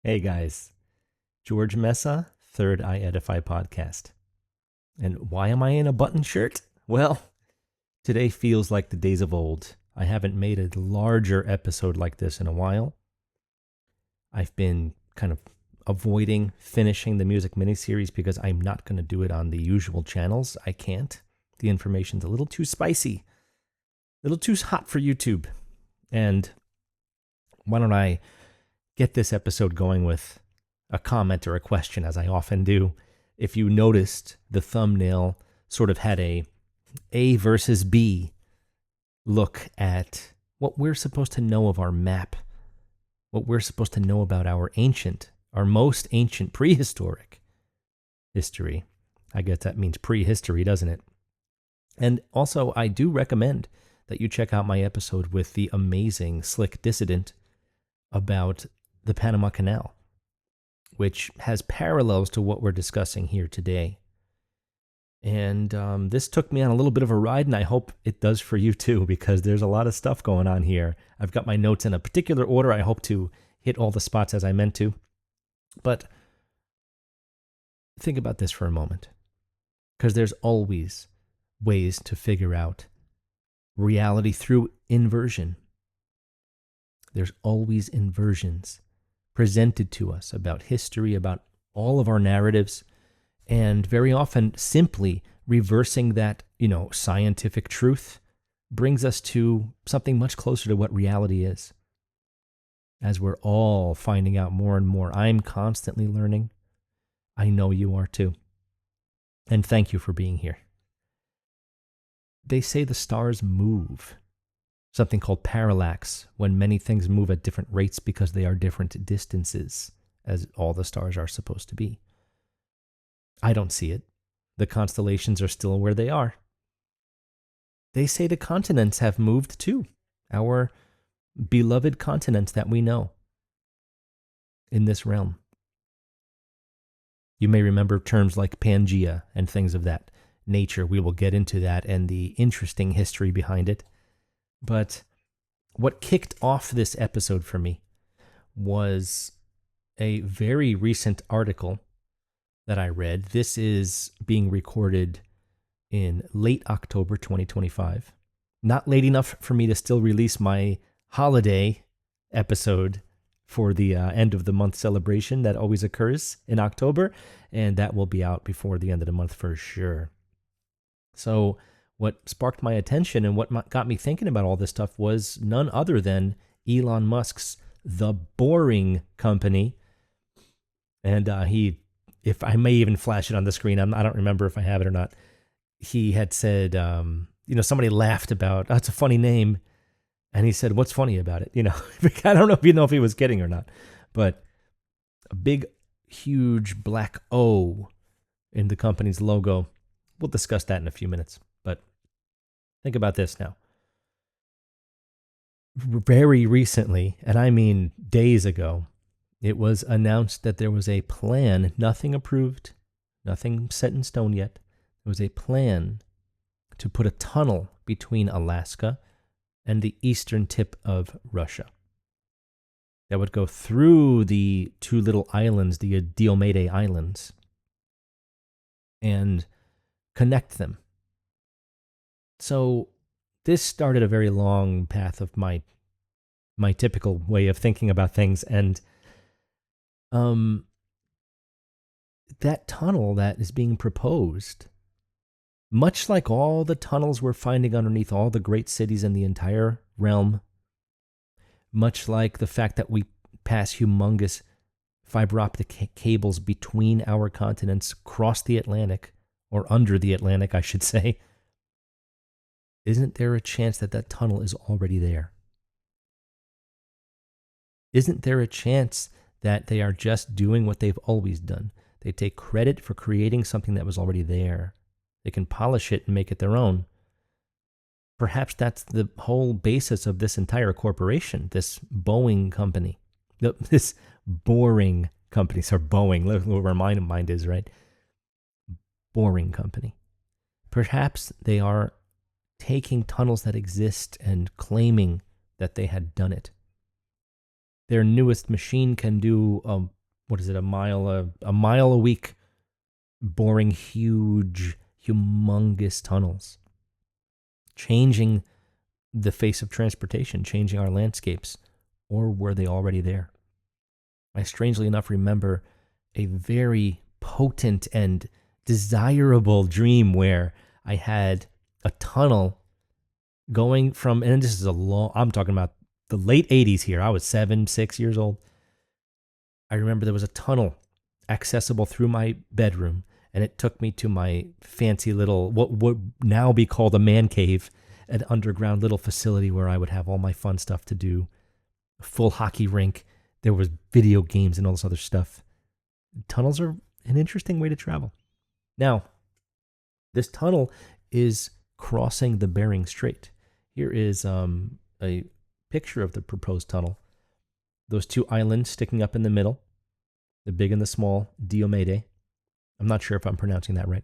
Hey guys, George Mesa, Third Eye Edify podcast. And why am I in a button shirt? Well, today feels like the days of old. I haven't made a larger episode like this in a while. I've been kind of avoiding finishing the music miniseries because I'm not going to do it on the usual channels. I can't. The information's a little too spicy, a little too hot for YouTube. And why don't I get this episode going with a comment or a question, as I often do. If you noticed, the thumbnail sort of had A versus B look at what we're supposed to know of our map, what we're supposed to know about our most ancient prehistoric history. I guess that means prehistory, doesn't it? And also, I do recommend that you check out my episode with the amazing Slick Dissident about the Panama Canal, which has parallels to what we're discussing here today. And this took me on a little bit of a ride, and I hope it does for you too, because there's a lot of stuff going on here. I've got my notes in a particular order. I hope to hit all the spots as I meant to. But think about this for a moment, because there's always ways to figure out reality through inversion. There's always inversions presented to us about history, about all of our narratives, and very often simply reversing that, scientific truth brings us to something much closer to what reality is. As we're all finding out more and more, I'm constantly learning. I know you are too. And thank you for being here. They say the stars move. Something called parallax, when many things move at different rates because they are different distances, as all the stars are supposed to be. I don't see it. The constellations are still where they are. They say the continents have moved too, our beloved continents that we know in this realm. You may remember terms like Pangea and things of that nature. We will get into that and the interesting history behind it. But what kicked off this episode for me was a very recent article that I read. This is being recorded in late October 2025. Not late enough for me to still release my holiday episode for the end of the month celebration that always occurs in October, and that will be out before the end of the month for sure. So what sparked my attention and what got me thinking about all this stuff was none other than Elon Musk's The Boring Company. And if I may even flash it on the screen, I don't remember if I have it or not. He had said, somebody laughed about, it's a funny name. And he said, what's funny about it? I don't know if he was kidding or not, but a big, huge black O in the company's logo. We'll discuss that in a few minutes. But think about this now. Very recently, and I mean days ago, it was announced that there was a plan, nothing approved, nothing set in stone yet. There was a plan to put a tunnel between Alaska and the eastern tip of Russia that would go through the two little islands, the Diomede Islands, and connect them. So this started a very long path of my typical way of thinking about things, and that tunnel that is being proposed, much like all the tunnels we're finding underneath all the great cities in the entire realm, much like the fact that we pass humongous fiber optic cables between our continents, across the Atlantic, or under the Atlantic, I should say, isn't there a chance that that tunnel is already there? Isn't there a chance that they are just doing what they've always done? They take credit for creating something that was already there. They can polish it and make it their own. Perhaps that's the whole basis of this entire corporation, this Boeing company. This boring company. So Boeing, where my mind is, right? Boring company. Perhaps they are taking tunnels that exist and claiming that they had done it. Their newest machine can do what is it, a mile a week, boring huge, humongous tunnels, changing the face of transportation, changing our landscapes, or were they already there? I strangely enough remember a very potent and desirable dream where I had a tunnel going from, and this is I'm talking about the late 80s here. I was 6 years old. I remember there was a tunnel accessible through my bedroom, and it took me to my fancy little, what would now be called a man cave, an underground little facility where I would have all my fun stuff to do, a full hockey rink. There was video games and all this other stuff. Tunnels are an interesting way to travel. Now, this tunnel is crossing the Bering Strait. Here is a picture of the proposed tunnel. Those two islands sticking up in the middle, the big and the small Diomede. I'm not sure if I'm pronouncing that right.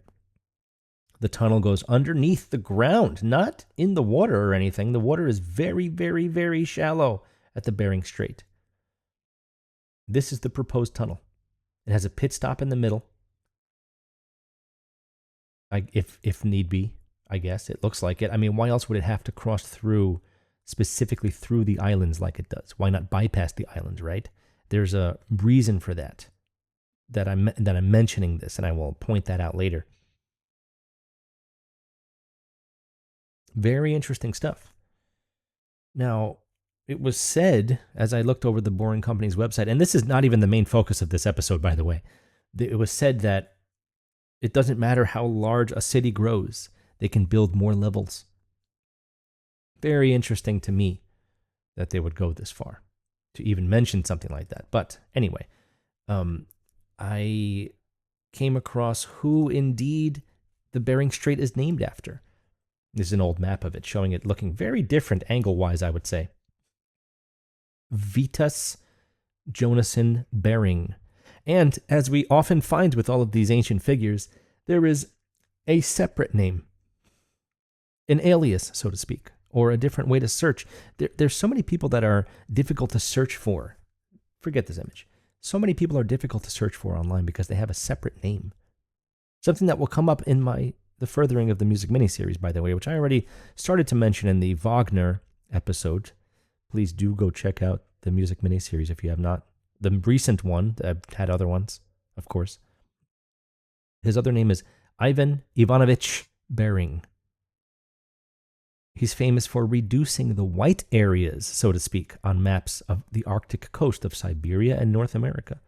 The tunnel goes underneath the ground, not in the water or anything. The water is very, very, very shallow at the Bering Strait. This is the proposed tunnel. It has a pit stop in the middle. If need be, I guess. It looks like it. I mean, why else would it have to cross through, specifically through the islands like it does? Why not bypass the islands, right? There's a reason for that I'm mentioning this, and I will point that out later. Very interesting stuff. Now, it was said, as I looked over the Boring Company's website, and this is not even the main focus of this episode, by the way, it was said that it doesn't matter how large a city grows, they can build more levels. Very interesting to me that they would go this far to even mention something like that. But anyway, I came across who indeed the Bering Strait is named after. This is an old map of it, showing it looking very different angle-wise, I would say. Vitus Jonasson Bering. And as we often find with all of these ancient figures, there is a separate name, an alias, so to speak, or a different way to search. There's so many people that are difficult to search for. Forget this image. So many people are difficult to search for online because they have a separate name. Something that will come up in the furthering of the music miniseries, by the way, which I already started to mention in the Wagner episode. Please do go check out the music miniseries if you have not. The recent one, I've had other ones, of course. His other name is Ivan Ivanovich Bering. He's famous for reducing the white areas, so to speak, on maps of the Arctic coast of Siberia and North America.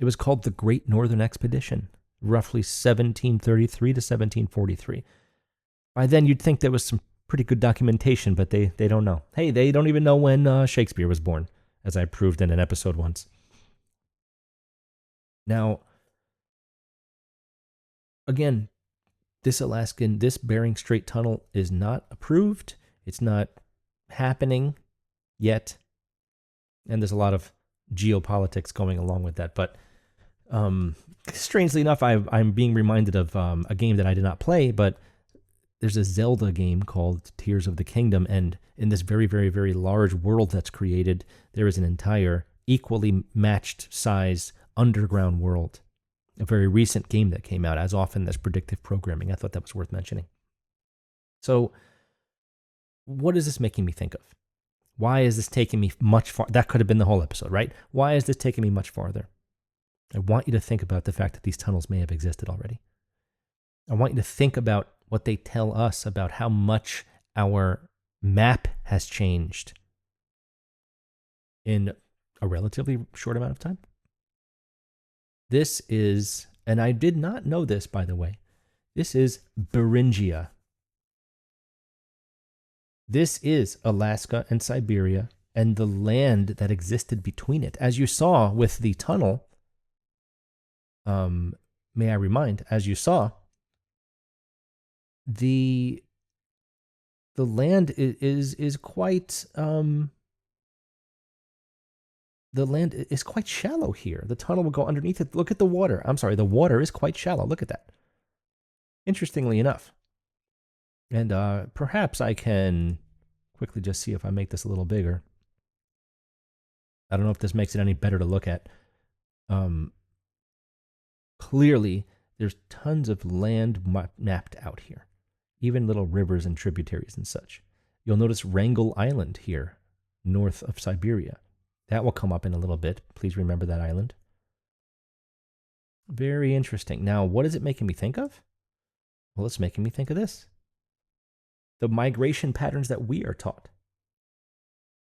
It was called the Great Northern Expedition, roughly 1733 to 1743. By then, you'd think there was some pretty good documentation, but they don't know. Hey, they don't even know when Shakespeare was born, as I proved in an episode once. Now, again, this Bering Strait tunnel is not approved. It's not happening yet. And there's a lot of geopolitics going along with that. But strangely enough, I'm being reminded of a game that I did not play, but there's a Zelda game called Tears of the Kingdom. And in this very, very, very large world that's created, there is an entire equally matched size underground world. A very recent game that came out, as often as predictive programming. I thought that was worth mentioning. So, what is this making me think of? Why is this taking me much farther? That could have been the whole episode, right? Why is this taking me much farther? I want you to think about the fact that these tunnels may have existed already. I want you to think about what they tell us about how much our map has changed in a relatively short amount of time. This is, and I did not know this, by the way, this is Beringia. This is Alaska and Siberia and the land that existed between it. As you saw with the tunnel, may I remind, as you saw, the land is quite the land is quite shallow here. The tunnel will go underneath it. Look at the water. I'm sorry, the water is quite shallow. Look at that. Interestingly enough. And perhaps I can quickly just see if I make this a little bigger. I don't know if this makes it any better to look at. Um, Clearly, there's tons of land mapped out here, even little rivers and tributaries and such. You'll notice Wrangel Island here, north of Siberia. That will come up in a little bit. Please remember that island. Very interesting. Now, what is it making me think of? Well, it's making me think of this. The migration patterns that we are taught.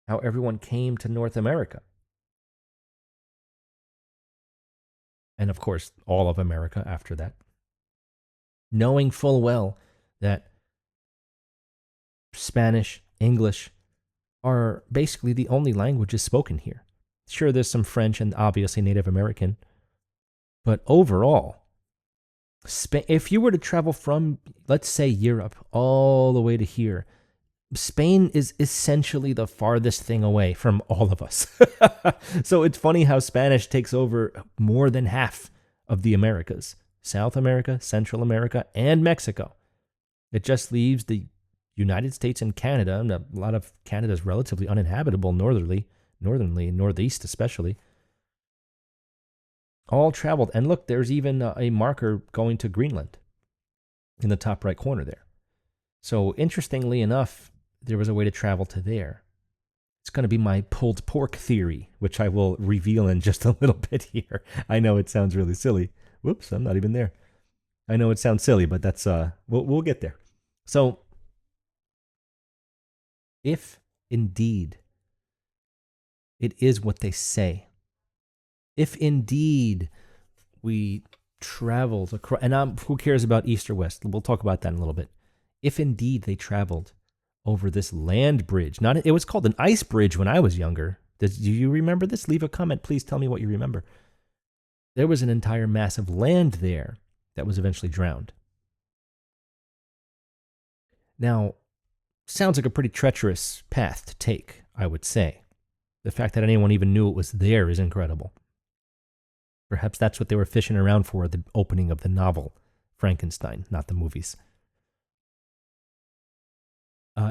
How everyone came to North America. And of course, all of America after that. Knowing full well that Spanish, English are basically the only languages spoken here. Sure, there's some French and obviously Native American. But overall, if you were to travel from, let's say, Europe all the way to here, Spain is essentially the farthest thing away from all of us. So it's funny how Spanish takes over more than half of the Americas. South America, Central America, and Mexico. It just leaves the United States and Canada, and a lot of Canada is relatively uninhabitable northernly, northeast especially, all traveled. And look, there's even a marker going to Greenland in the top right corner there. So interestingly enough, there was a way to travel to there. It's going to be my pulled pork theory, which I will reveal in just a little bit here. I know it sounds really silly. Whoops, I'm not even there. I know it sounds silly, but that's we'll get there. So, if indeed it is what they say, if indeed we traveled across, and who cares about East or West? We'll talk about that in a little bit. If indeed they traveled over this land bridge, it was called an ice bridge when I was younger. Do you remember this? Leave a comment. Please tell me what you remember. There was an entire mass of land there that was eventually drowned. Now, sounds like a pretty treacherous path to take, I would say. The fact that anyone even knew it was there is incredible. Perhaps that's what they were fishing around for at the opening of the novel, Frankenstein, not the movies.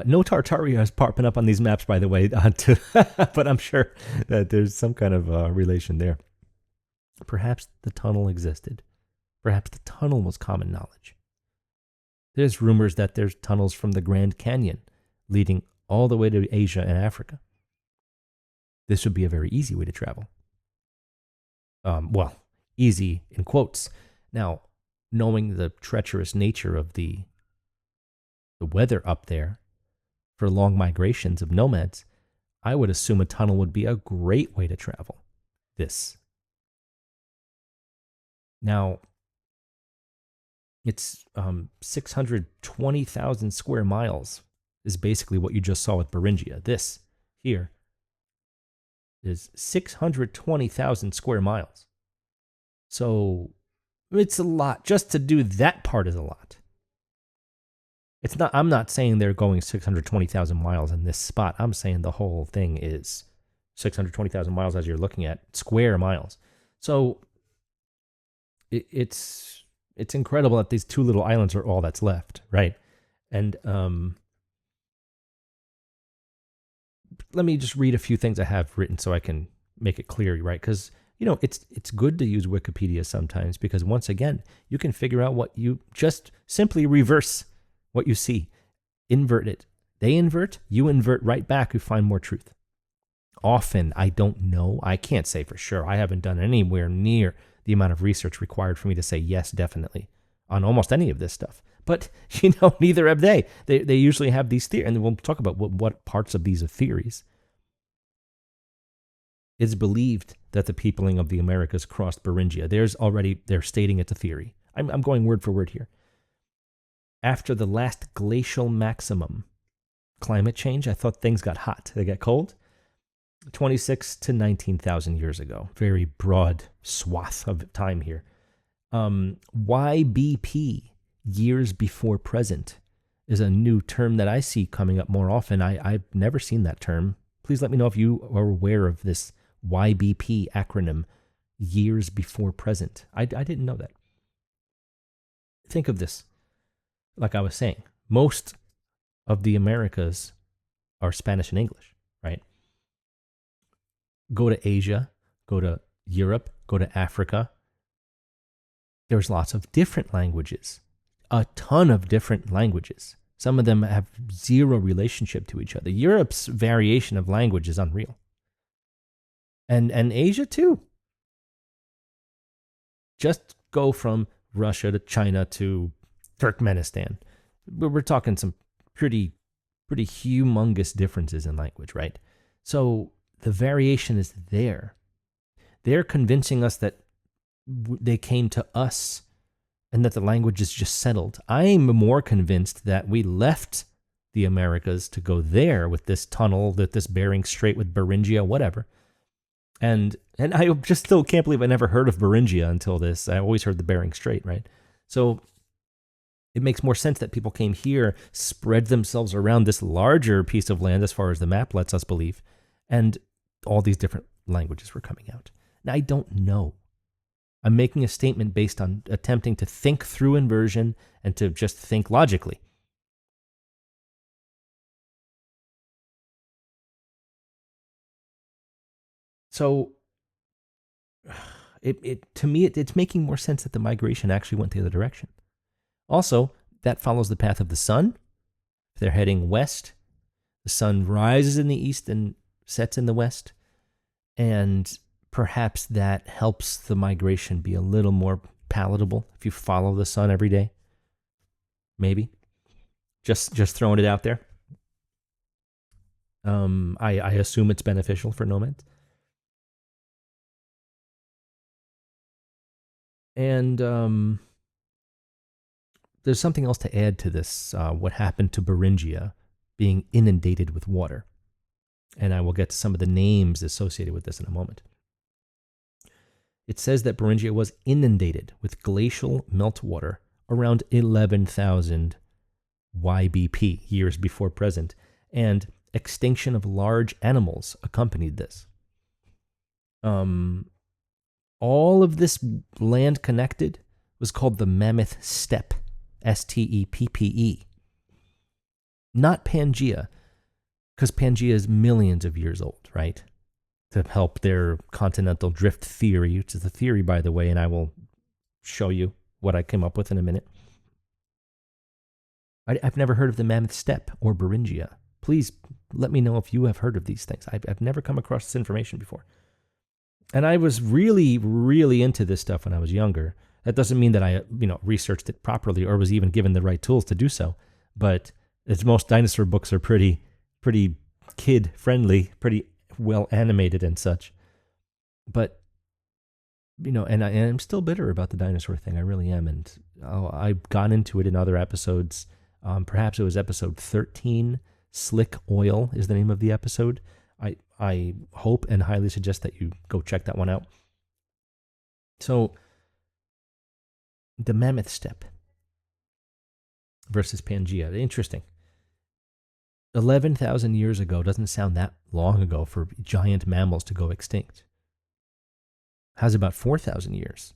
No Tartaria is popping up on these maps, by the way, but I'm sure that there's some kind of relation there. Perhaps the tunnel existed. Perhaps the tunnel was common knowledge. There's rumors that there's tunnels from the Grand Canyon leading all the way to Asia and Africa. This would be a very easy way to travel. Well, easy in quotes. Now, knowing the treacherous nature of the weather up there for long migrations of nomads, I would assume a tunnel would be a great way to travel. Now, it's 620,000 square miles is basically what you just saw with Beringia. This here is 620,000 square miles. So it's a lot. Just to do that part is a lot. I'm not saying they're going 620,000 miles in this spot. I'm saying the whole thing is 620,000 miles as you're looking at square miles. So it's incredible that these two little islands are all that's left, right? And let me just read a few things I have written so I can make it clear, right? Because it's good to use Wikipedia sometimes because once again, you can figure out what you just simply reverse what you see, invert it. They invert, you invert right back, you find more truth. Often, I don't know. I can't say for sure. I haven't done anywhere near the amount of research required for me to say yes, definitely, on almost any of this stuff. But, neither have they. They usually have these theories, and we'll talk about what parts of these are theories. It's believed that the peopling of the Americas crossed Beringia. They're stating it's a theory. I'm going word for word here. After the last glacial maximum, climate change, I thought things got hot. They got cold. 26 to 19,000 years ago. Very broad swath of time here. YBP, years before present, is a new term that I see coming up more often. I've never seen that term. Please let me know if you are aware of this YBP acronym, years before present. I didn't know that. Think of this. Like I was saying, most of the Americas are Spanish and English, right? Go to Asia, go to Europe, go to Africa. There's lots of different languages, a ton of different languages. Some of them have zero relationship to each other. Europe's variation of language is unreal. And Asia too. Just go from Russia to China to Turkmenistan. We're talking some pretty humongous differences in language, right? So the variation is there. They're convincing us that they came to us and that the language is just settled. I'm more convinced that we left the Americas to go there with this tunnel, that this Bering Strait with Beringia, whatever. And I just still can't believe I never heard of Beringia until this. I always heard the Bering Strait, right? So it makes more sense that people came here, spread themselves around this larger piece of land as far as the map lets us believe, and all these different languages were coming out. Now, I don't know. I'm making a statement based on attempting to think through inversion and to just think logically. So to me, it's making more sense that the migration actually went the other direction. Also, that follows the path of the sun. If they're heading west, the sun rises in the east and sets in the west. And perhaps that helps the migration be a little more palatable if you follow the sun every day. Maybe. Just throwing it out there. I assume it's beneficial for nomads. And there's something else to add to this, what happened to Beringia being inundated with water. And I will get to some of the names associated with this in a moment. It says that Beringia was inundated with glacial meltwater around 11,000 YBP, years before present, and extinction of large animals accompanied this. All of this land connected was called the Mammoth Steppe, Steppe. Not Pangea, because Pangea is millions of years old, right? To help their continental drift theory, which is a theory, by the way, and I will show you what I came up with in a minute. I've never heard of the Mammoth Steppe or Beringia. Please let me know if you have heard of these things. I've never come across this information before. And I was really, really into this stuff when I was younger. That doesn't mean that I, researched it properly or was even given the right tools to do so. But as most dinosaur books are pretty kid friendly, pretty well animated and such. But and I'm still bitter about the dinosaur thing. I really am, and I've gone into it in other episodes. Perhaps it was episode 13. Slick Oil is the name of the episode. I hope and highly suggest that you go check that one out. So, the Mammoth Steppe versus Pangea. Interesting. 11,000 years ago doesn't sound that long ago for giant mammals to go extinct. How's about 4,000 years?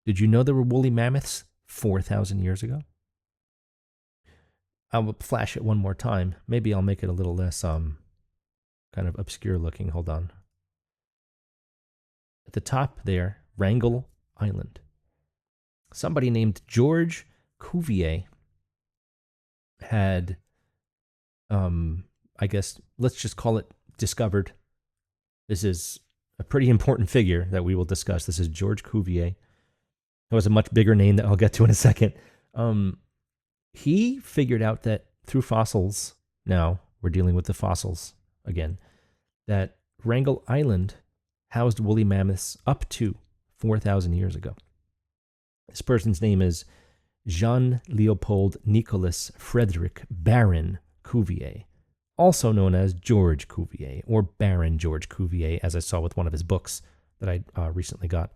Did you know there were woolly mammoths 4,000 years ago? I will flash it one more time. Maybe I'll make it a little less kind of obscure looking. Hold on. At the top there, Wrangel Island. Somebody named George Cuvier had, I guess, let's just call it discovered. This is a pretty important figure that we will discuss. This is George Cuvier. It was a much bigger name that I'll get to in a second. He figured out that through fossils, now we're dealing with the fossils again, that Wrangel Island housed woolly mammoths up to 4,000 years ago. This person's name is Jean-Leopold Nicolas Frederick Baron Cuvier, also known as George Cuvier, or Baron George Cuvier, as I saw with one of his books that I recently got.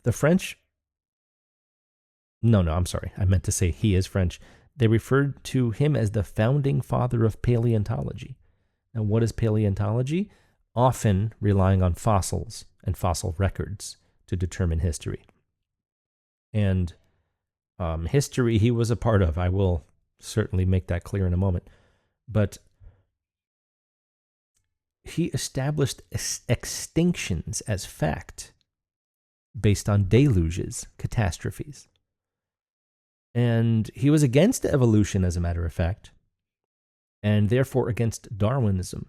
The French... No, I'm sorry. I meant to say he is French. They referred to him as the founding father of paleontology. Now, what is paleontology? Often relying on fossils and fossil records to determine history. And history he was a part of. I will certainly make that clear in a moment. But he established extinctions as fact based on deluges, catastrophes. And he was against evolution, as a matter of fact, and therefore against Darwinism.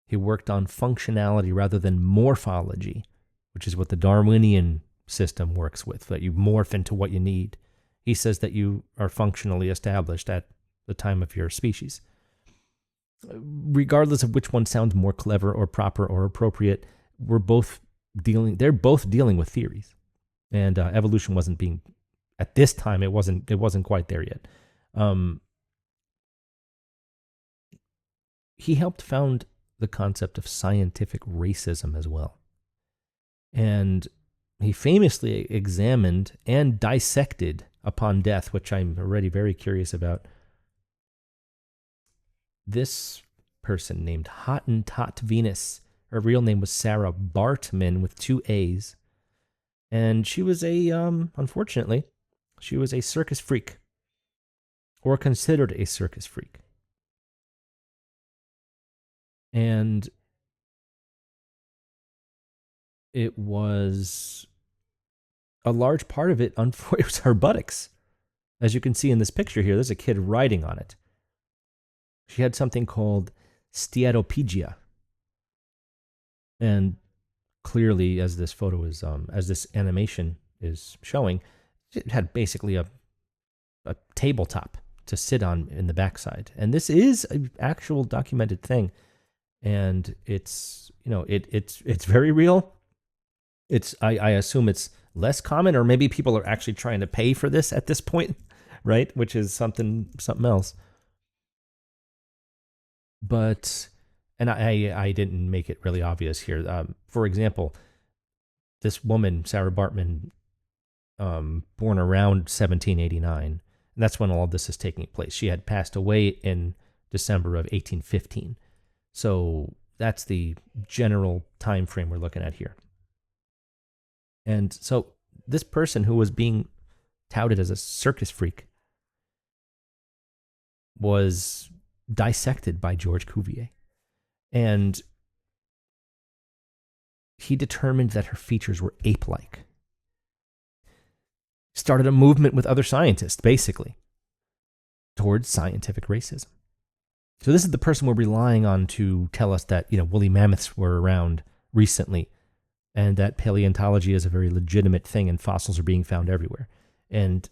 He worked on functionality rather than morphology, which is what the Darwinian system works with, that you morph into what you need. He says that you are functionally established at the time of your species. Regardless of which one sounds more clever or proper or appropriate, they're both dealing with theories. And evolution wasn't being, at this time, it wasn't quite there yet. He helped found the concept of scientific racism as well. And he famously examined and dissected upon death, which I'm already very curious about, this person named Hottentot Venus. Her real name was Sarah Bartman with 2 A's. And she was unfortunately, she was a circus freak, or considered a circus freak. And it was a large part of it, it was her buttocks. As you can see in this picture here, there's a kid riding on it. She had something called steatopygia. And clearly, as this photo is, as this animation is showing, it had basically a tabletop to sit on in the backside. And this is an actual documented thing. And it's, it's very real. I assume it's less common, or maybe people are actually trying to pay for this at this point, right? Which is something else. But, and I didn't make it really obvious here. For example, this woman, Sarah Bartman, born around 1789, and that's when all of this is taking place. She had passed away in December of 1815. So that's the general time frame we're looking at here. And so this person who was being touted as a circus freak was dissected by George Cuvier. And he determined that her features were ape-like. Started a movement with other scientists, basically, towards scientific racism. So this is the person we're relying on to tell us that, woolly mammoths were around recently, and that paleontology is a very legitimate thing and fossils are being found everywhere. And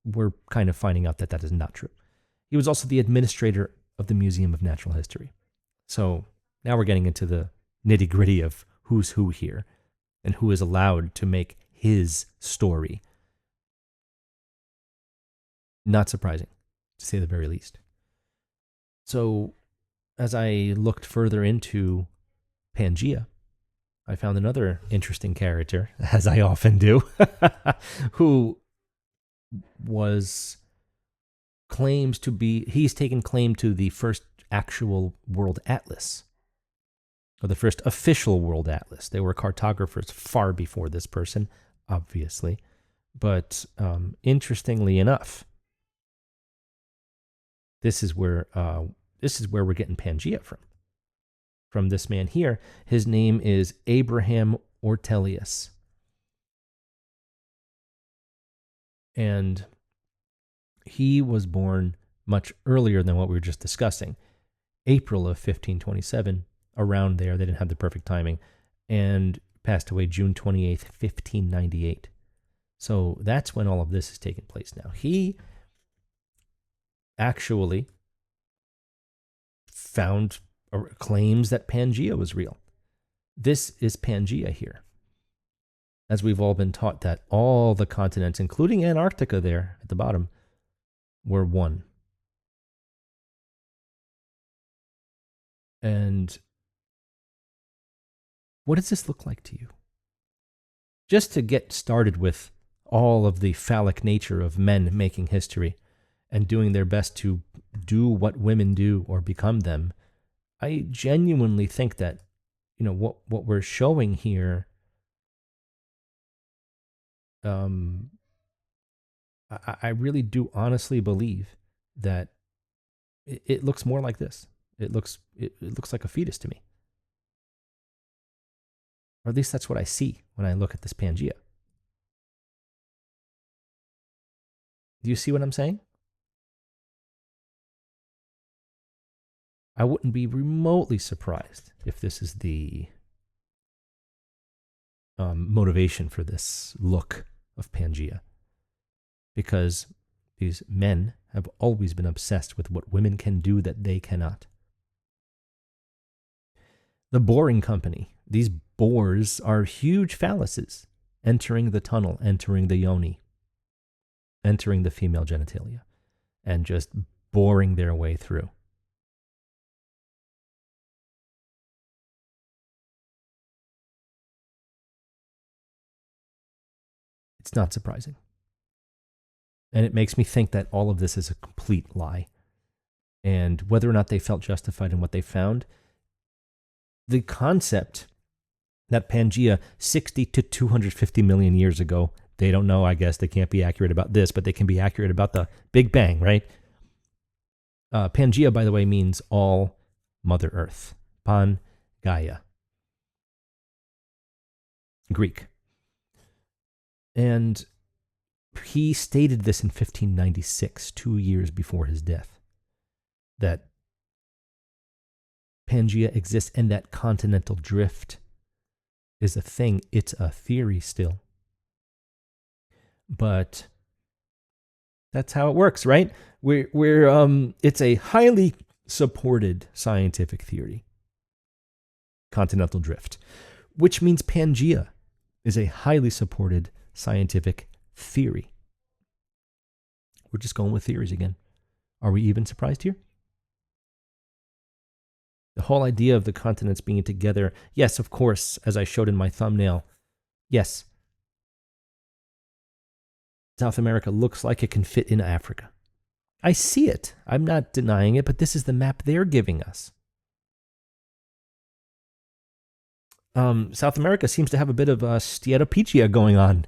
we're kind of finding out that that is not true. He was also the administrator of the Museum of Natural History. So now we're getting into the nitty-gritty of who's who here and who is allowed to make his story. Not surprising, to say the very least. So as I looked further into Pangea, I found another interesting character, as I often do, who he's taken claim to the first actual world atlas, or the first official world atlas. There were cartographers far before this person, obviously. But interestingly enough, this is where we're getting Pangea from this man here. His name is Abraham Ortelius. And he was born much earlier than what we were just discussing. April of 1527, around there. They didn't have the perfect timing. And passed away June 28th, 1598. So that's when all of this is taking place now. He actually claims that Pangea was real. This is Pangea here. As we've all been taught that all the continents, including Antarctica there at the bottom, were one. And what does this look like to you? Just to get started with all of the phallic nature of men making history and doing their best to do what women do or become them, I genuinely think that, what we're showing here, I really do honestly believe that it looks more like this. It looks like a fetus to me. Or at least that's what I see when I look at this Pangea. Do you see what I'm saying? I wouldn't be remotely surprised if this is the motivation for this look of Pangea. Because these men have always been obsessed with what women can do that they cannot. The Boring Company, these bores are huge phalluses entering the tunnel, entering the yoni, entering the female genitalia, and just boring their way through. It's not surprising. And it makes me think that all of this is a complete lie. And whether or not they felt justified in what they found, the concept that Pangea 60 to 250 million years ago, they don't know, I guess they can't be accurate about this, but they can be accurate about the Big Bang, right? Pangea, by the way, means all Mother Earth. Pan Gaia. Greek. And he stated this in 1596, 2 years before his death, that Pangea exists and that continental drift is a thing. It's a theory still. But that's how it works, right? It's a highly supported scientific theory. Continental drift, which means Pangea is a highly supported scientific theory. We're just going with theories again. Are we even surprised here? The whole idea of the continents being together, yes, of course, as I showed in my thumbnail, yes, South America looks like it can fit in Africa. I see it. I'm not denying it, but this is the map they're giving us. South America seems to have a bit of a steatopygia going on,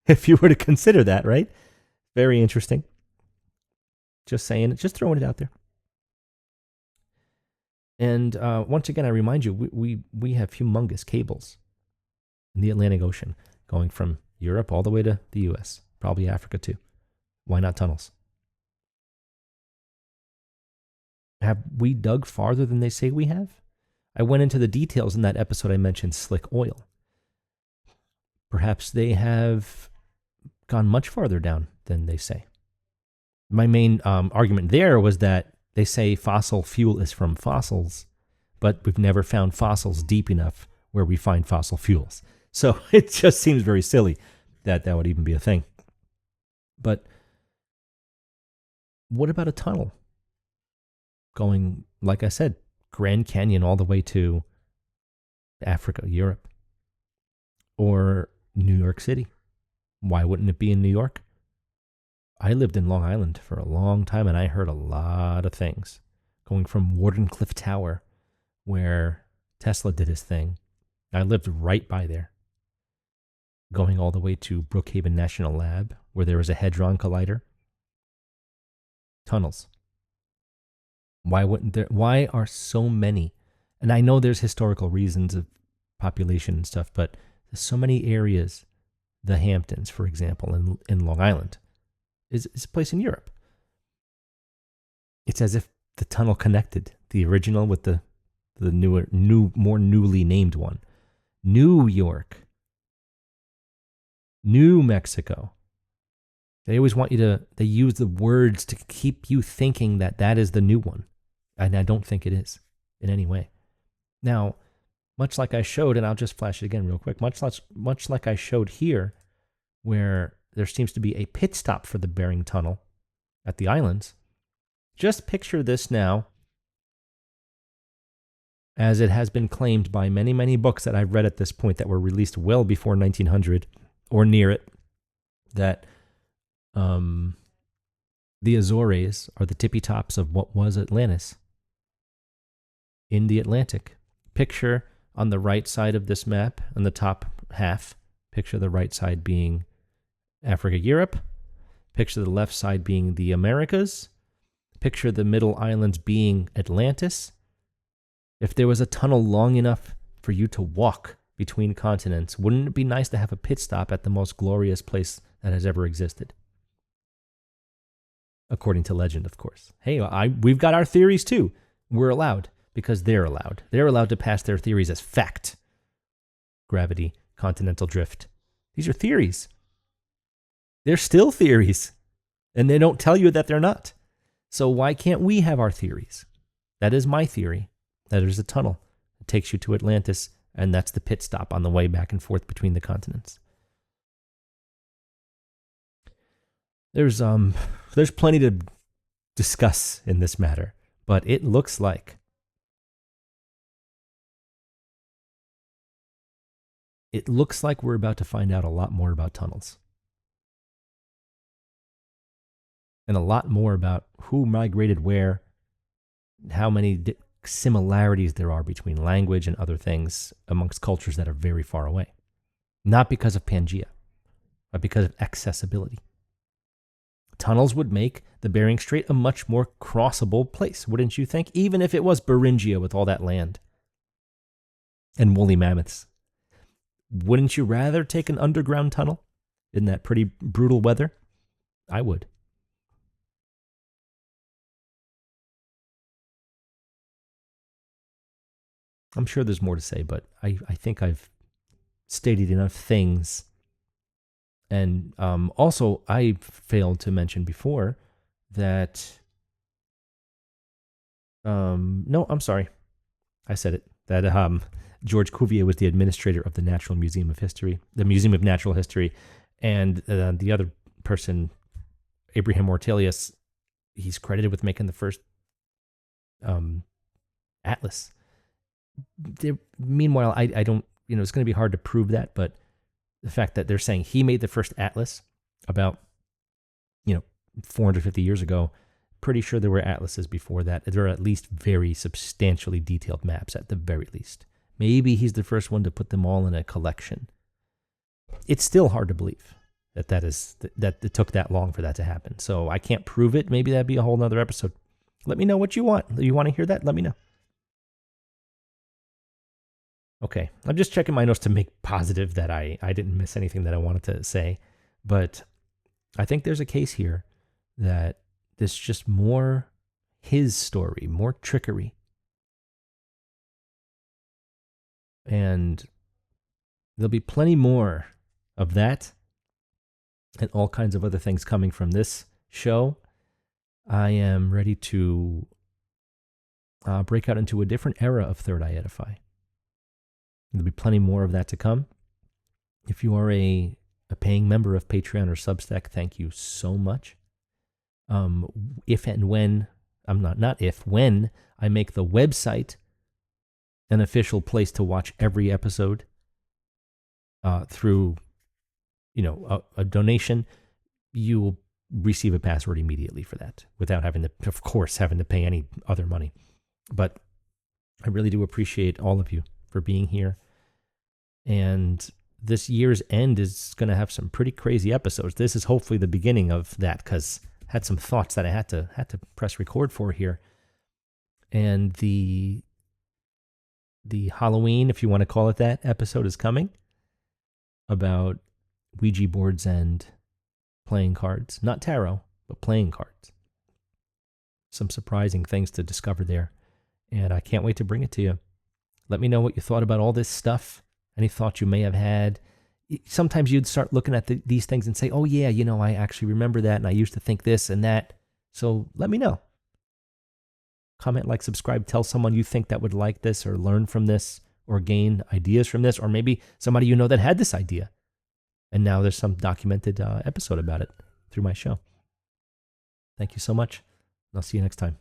if you were to consider that, right? Very interesting. Just saying it, just throwing it out there. And once again, I remind you, we have humongous cables in the Atlantic Ocean going from Europe all the way to the U.S., probably Africa too. Why not tunnels? Have we dug farther than they say we have? I went into the details in that episode. I mentioned slick oil. Perhaps they have gone much farther down than they say. My main argument there was that they say fossil fuel is from fossils, but we've never found fossils deep enough where we find fossil fuels. So it just seems very silly that that would even be a thing. But what about a tunnel going, like I said, Grand Canyon all the way to Africa, Europe, or New York City? Why wouldn't it be in New York? I lived in Long Island for a long time, and I heard a lot of things. Going from Wardenclyffe Tower, where Tesla did his thing. I lived right by there. Going all the way to Brookhaven National Lab, where there was a Hadron Collider. Tunnels. Why are so many? And I know there's historical reasons of population and stuff, but there's so many areas, the Hamptons, for example, in Long Island, is a place in Europe. It's as if the tunnel connected the original with the more newly named one. New York, New Mexico. They always want you to, they use the words to keep you thinking that that is the new one. And I don't think it is in any way. Now, much like I showed, and I'll just flash it again real quick, much like I showed here, where there seems to be a pit stop for the Bering Tunnel at the islands, just picture this now, as it has been claimed by many, many books that I've read at this point that were released well before 1900 or near it, that the Azores are the tippy tops of what was Atlantis in the Atlantic. Picture on the right side of this map, on the top half, picture the right side being Africa, Europe. Picture the left side being the Americas. Picture the middle islands being Atlantis. If there was a tunnel long enough for you to walk between continents, wouldn't it be nice to have a pit stop at the most glorious place that has ever existed? According to legend, of course. Hey, we've got our theories too. We're allowed, because they're allowed. They're allowed to pass their theories as fact. Gravity, continental drift. These are theories. They're still theories, and they don't tell you that they're not. So why can't we have our theories? That is my theory. That there's a tunnel that takes you to Atlantis, and that's the pit stop on the way back and forth between the continents. There's plenty to discuss in this matter, but it looks like we're about to find out a lot more about tunnels. And a lot more about who migrated where, how many similarities there are between language and other things amongst cultures that are very far away. Not because of Pangea, but because of accessibility. Tunnels would make the Bering Strait a much more crossable place, wouldn't you think? Even if it was Beringia with all that land and woolly mammoths. Wouldn't you rather take an underground tunnel in that pretty brutal weather? I would. I'm sure there's more to say, but I think I've stated enough things. And also, I failed to mention before that... no, I'm sorry. I said it. That George Cuvier was the administrator of the Natural Museum of History, the Museum of Natural History, and the other person, Abraham Ortelius, he's credited with making the first atlas. Meanwhile, I don't, it's going to be hard to prove that, but the fact that they're saying he made the first atlas about, 450 years ago, pretty sure there were atlases before that. There are at least very substantially detailed maps at the very least. Maybe he's the first one to put them all in a collection. It's still hard to believe that it took that long for that to happen. So I can't prove it. Maybe that'd be a whole nother episode. Let me know what you want. You want to hear that? Let me know. Okay, I'm just checking my notes to make positive that I didn't miss anything that I wanted to say. But I think there's a case here that there's just more his story, more trickery. And there'll be plenty more of that and all kinds of other things coming from this show. I am ready to break out into a different era of Third Eye Edify. There'll be plenty more of that to come. If you are a paying member of Patreon or Substack, thank you so much. If and when, when I make the website an official place to watch every episode through, a donation, you will receive a password immediately for that without having to pay any other money. But I really do appreciate all of you for being here. And this year's end is going to have some pretty crazy episodes. This is hopefully the beginning of that, because I had some thoughts that I had to press record for here. And the Halloween, if you want to call it that, episode is coming about Ouija boards and playing cards. Not tarot, but playing cards. Some surprising things to discover there. And I can't wait to bring it to you. Let me know what you thought about all this stuff. Any thoughts you may have had. Sometimes you'd start looking at these things and say, oh yeah, I actually remember that and I used to think this and that. So let me know. Comment, like, subscribe, tell someone you think that would like this or learn from this or gain ideas from this, or maybe somebody that had this idea. And now there's some documented episode about it through my show. Thank you so much. I'll see you next time.